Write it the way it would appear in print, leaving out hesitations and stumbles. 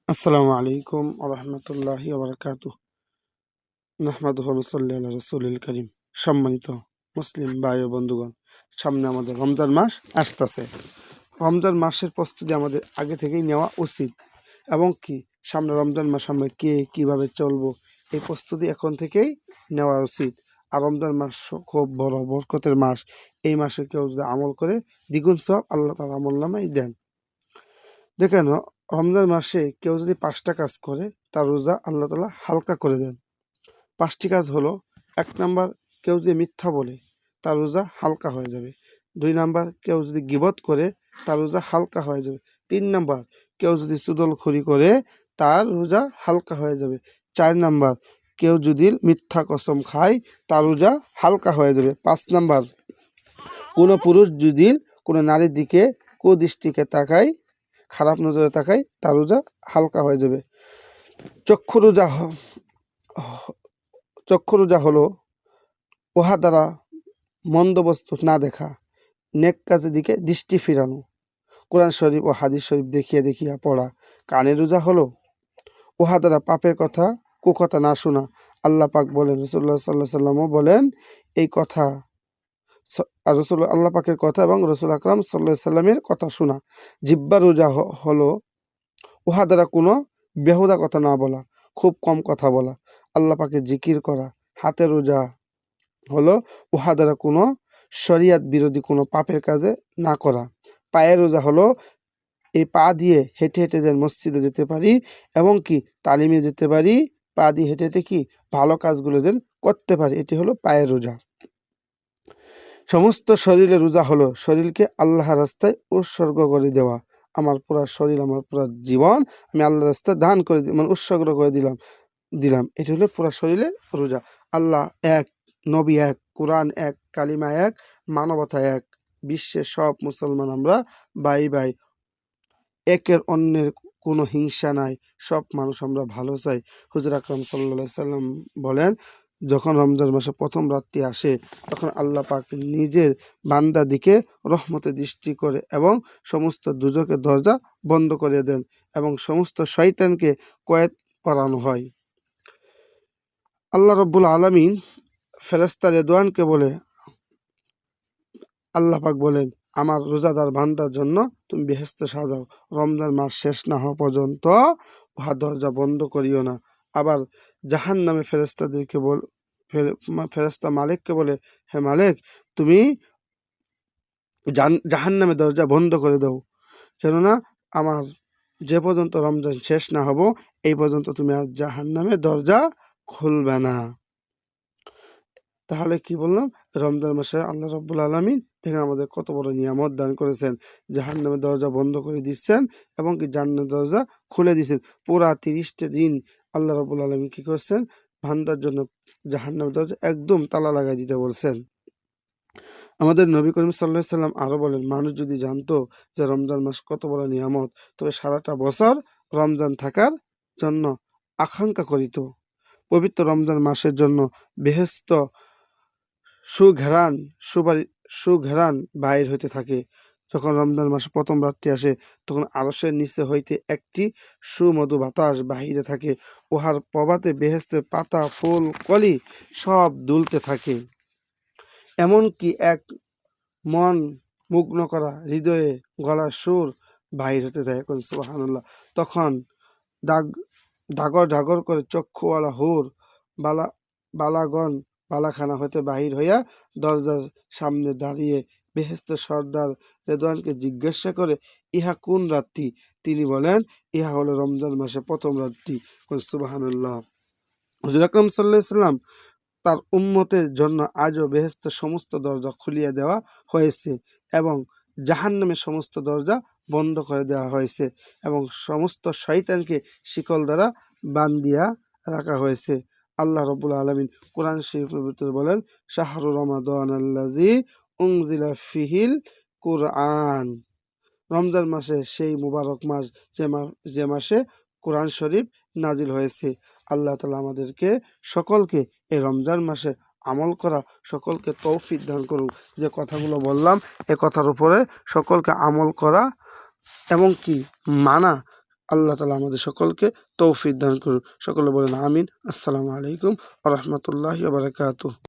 আসসালামু আলাইকুম আরহামতুল্লাহি ওবারাকাতুহ। নাহমাদুহু ওয়া নুসাল্লি আলা রাসূলিল কারীম। সম্মানিত মুসলিম ভাই ও বন্ধুগণ, সামনে আমাদের রমজান মাস আসতেছে। রমজান মাসের প্রস্তুতি আমাদের আগে থেকেই নেওয়া উচিত, এবং কি সামনে রমজান মাস আমরা কিভাবে চলবো এই প্রস্তুতি এখন থেকেই নেওয়া উচিত। আর রমজান মাস খুব বড় বরকতের মাস। এই মাসে কেউ যদি আমল করে দ্বিগুণ সওয়াব আল্লাহ তাআলা আমলনামায় দেন। দেখেন, রমজান মাসে কেউ যদি 5টা কাজ করে তার রোজা আল্লাহ তাআলা হালকা করে দেন। 5টি কাজ হলো: 1 নাম্বার, কেউ যদি মিথ্যা বলে তার রোজা হালকা হয়ে যাবে। 2 নাম্বার, কেউ যদি গীবত করে তার রোজা হালকা হয়ে যাবে। 3 নাম্বার, কেউ যদি চুগলখড়ি করে তার রোজা হালকা হয়ে যাবে। 4 নাম্বার, কেউ যদি মিথ্যা কসম খায় তার রোজা হালকা হয়ে যাবে। 5 নাম্বার, কোনো পুরুষ যদি কোনো নারীর দিকে কুদৃষ্টিকে তাকায়, খারাপ নজরে তাকায়, তার রোজা হালকা হয়ে যাবে। চক্ষু রোজা হলো উহা দ্বারা মন্দ বস্তু না দেখা, নেক কাজের দিকে দৃষ্টি ফিরানো, কোরআন শরীফ ও হাদিস শরীফ দেখিয়া দেখিয়া পড়া। কানের রোজা হলো উহা দ্বারা পাপের কথা, কুকথা না শোনা। আল্লাহ পাক বলেন, রাসূলুল্লাহ সাল্লাল্লাহু আলাইহি ওয়াসাল্লামও বলেন এই কথা, রাসূল আল্লাহ পাকের কথা এবং রাসূল আকরাম সাল্লাল্লাহু আলাইহি ওয়াসাল্লামের কথা শোনা। জিহ্বার রোজা হলো উহা দ্বারা কোনো বেহুদা কথা না বলা, খুব কম কথা বলা, আল্লাহ পাকের জিকির করা। হাতের রোজা হলো উহা দ্বারা কোনো শরিয়াত বিরোধী কোনো পাপের কাজে না করা। পায়ের রোজা হলো এই পা দিয়ে হেঁটে হেঁটে যেন মসজিদে যেতে পারি এবং কি তালিমে যেতে পারি, পা দিয়ে হেঁটে হেঁটে কি ভালো কাজগুলো যেন করতে পারি, এটি হলো পায়ের রোজা। সমস্ত শরীরের রোজা হলো শরীরকে আল্লাহর রাস্তায় উৎসর্গ করে দেওয়া। আমার পুরা শরীর, আমার পুরা জীবন আমি আল্লাহর রাস্তায় দান করে মানে উৎসর্গ করে দিলাম এটি হলো পুরা শরীরের রোজা। আল্লাহ এক, নবী এক, কোরআন এক, কালিমা এক, মানবতা এক। বিশ্বের সব মুসলমান আমরা ভাই ভাই, একের অন্যের কোনো হিংসা নাই, সব মানুষ আমরা ভালো চাই। হুজুর আকরাম সাল্লাল্লাহু আলাইহি সাল্লাম বলেন, যখন রমজান মাসে প্রথম রাত্রি আসে তখন আল্লাহ পাক নিজের বান্দার দিকে রহমতে দৃষ্টি করে এবং সমস্ত দুজকের দরজা বন্ধ করে দেন এবং সমস্ত শয়তানকে কয়েদ করানো হয়। আল্লাহ রব্বুল আলামিন ফেরেশতা রেদওয়ানকে বলে, আল্লাহ পাক বলেন, আমার রোজাদার বান্দার জন্য তুমি বেহেশতে সাজাও, রমজান মাস শেষ না হওয়া পর্যন্ত উহা দরজা বন্ধ করিও না। আবার জাহান্নামে ফেরেশতাদেরকে ফেরেশতা মালিককে বলে, হে মালিক, তুমি জাহান্নামে দরজা বন্ধ করে দাও, কেননা আমার যে পর্যন্ত রমজান শেষ না হব এই পর্যন্ত তুমি আর জাহান্নামের দরজা খুলবে না। তাহলে কি বললাম, রমজান মাসে আল্লাহ রাব্বুল আলামিন দেখেন আমাদের কত বড় নিয়ামত দান করেছেন। জাহান্নামের দরজা বন্ধ করে দিচ্ছেন এবং কি জান্নাতের দরজা খুলে দিচ্ছেন। পুরা 30টা দিন আল্লাহ রাব্বুল আলামিন কি করছেন, বান্দার জন্য জাহান্নামের দরজা একদম তালা লাগাই দিতে বলছেন। আমাদের নবী করিম সাল্লাল্লাহু আলাইহি সাল্লাম আরো বলেন, মানুষ যদি জানতো যে রমজান মাস কত বড় নিয়ামত, তবে সারাটা বছর রমজান থাকার জন্য আকাঙ্ক্ষা করিত। পবিত্র রমজান মাসের জন্য বেহেশত সুঘ্রাণ বাহির হইতে থাকে। যখন রমজান মাসে প্রথম রাত্রি আসে তখন আরশের নিচে হইতে একটি সুমধু বাতাস বাহিরে থাকে, উহার প্রভাতে বেহেশতের পাতা, ফুল, কলি সব দুলতে থাকে। এমনকি এক মন মুগ্ন করা হৃদয়ে গলার সুর বাহির হতে থাকে, সুবহানাল্লাহ। তখন ঢাগর করে চক্ষুওয়ালা হুর বালাগণ বালাখানা হইতে বাহির হইয়া দরজার সামনে দাঁড়িয়ে বেহেশতের সর্দার রেদওয়ানকে জিজ্ঞাসা করে, ইহা কোন রাত্রি? তিনি বলেন, ইহা হলো রমজান মাসে প্রথম রাত্রি। সুবহানাল্লাহ। হুজুর আকরাম সাল্লাল্লাহু আলাইহি সাল্লাম তার উম্মতের জন্য আজও বেহেশতের সমস্ত দরজা খুলিয়ে দেওয়া হয়েছে এবং জাহান্নামের সমস্ত দরজা বন্ধ করে দেওয়া হয়েছে এবং সমস্ত শয়তানকে শিকল দ্বারা বান্ধিয়া রাখা হয়েছে। আল্লাহ রাব্বুল আলামিন কোরআন শরীফের ভিতরে বলেন, শাহরু রমাদান আল্লাযী উনজিলা ফিহিল কুরআন। রমজান মাসে সেই মুবারক মাস যে মাসে কোরআন শরীফ নাজিল হয়েছে। আল্লাহ তাআলা আমাদেরকে সকলকে এই রমজান মাসে আমল করা, সকলকে তৌফিক দান করুক। যে কথাগুলো বললাম এ কথার উপরে সকলকে আমল করা এবং কি মানা আল্লাহ তাআলা আমাদের সকলকে তৌফিক দান করুন। সকলে বলেন আমিন। আসসালামু আলাইকুম ওয়া রাহমাতুল্লাহি ওয়া বারাকাতুহু।